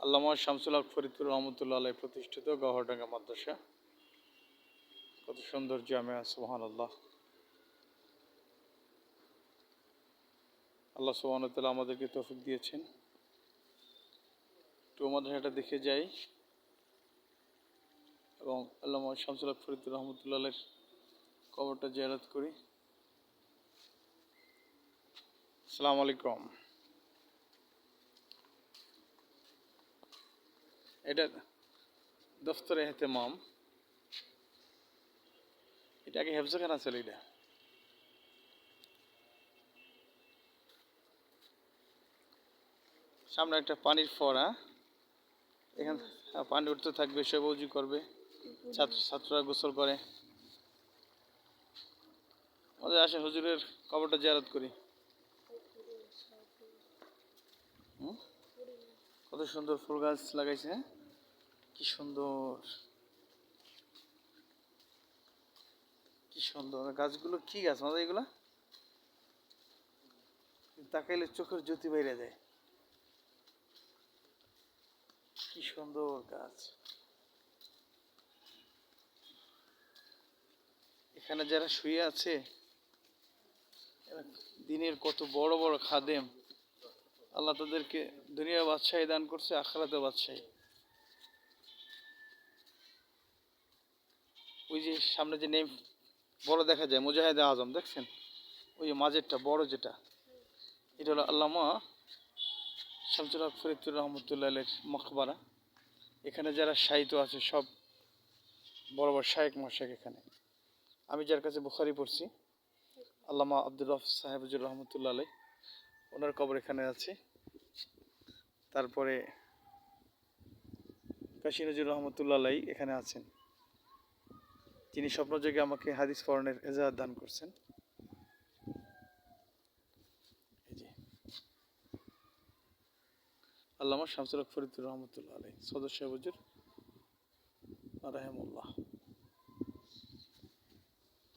আল্লামা শামসুল হক ফরিদপুর রহমতুল্লাহ আলাইহি প্রতিষ্ঠিত গওহরডাঙ্গা মাদ্রাসা। কত সুন্দর জামিয়া, সুবহানাল্লাহ। আল্লাহ সুবহানাহু ওয়া তাআলা আমাদেরকে তৌফিক দিয়েছেন। তো মাদ্রাসাটা দেখে যাই এবং আল্লামা শামসুল হক ফরিদপুর রহমতুল্লাহ আলাইহির কবরটা জিয়ারত করি। আসসালামু আলাইকুম। এটা দফতরে এহতেমাম, এটা আগে হেফজখানা ছিল। এটা সামনে একটা পানির ফোয়ারা, এখানে পানি উঠতে থাকবে, সব উজু করবে, ছাত্ররা গোসল করে। আমাদের আসে হুজুরের কবরটা জিয়ারত করি। কত সুন্দর ফুল গাছ লাগাইছে, হ্যাঁ কি সুন্দর, কি সুন্দর গাছগুলো। কি গাছ আমাদের এগুলা, তাকাইলে চোখের জ্যোতি বাইরে যায়। কি সুন্দর গাছ। এখানে যারা শুয়ে আছে দিনের কত বড় বড় খাদেম, আল্লাহ তাদেরকে দুনিয়া বাদশাহী দান করছে, আখিরাতে বাদশাহী। ওই যে সামনে যে নেম বড় দেখা যায়, মুজাহিদে আজম, দেখছেন? ওই যে মাঝেরটা বড় যেটা, এটা হলো আল্লামা শামসুল হক ফরিদপুর রহমতুল্লাহ আলাইহির মকবারা। এখানে যারা শায়িত আছে সব বড় বড় শায়েখ মশায়েখ এখানে। আমি যার কাছে বুখারি পড়ছি, আল্লামা আব্দুর রফ সাহেবুজুর রহমতুল্লাহ আলাই, ওনার কবর এখানে আছে। তারপরে কাশী নজরুল রহমতুল্লাহ আলাই এখানে আছেন, যিনি স্বপ্নযোগে আমাকে হাদিস পড়ানোর এজাহাত দান করছেন। এই যে আল্লামা শামসুল হক ফরিদপুর রহমতুল্লাহ আলাই, সদস্য হুজুর রাহিমাহুল্লাহ।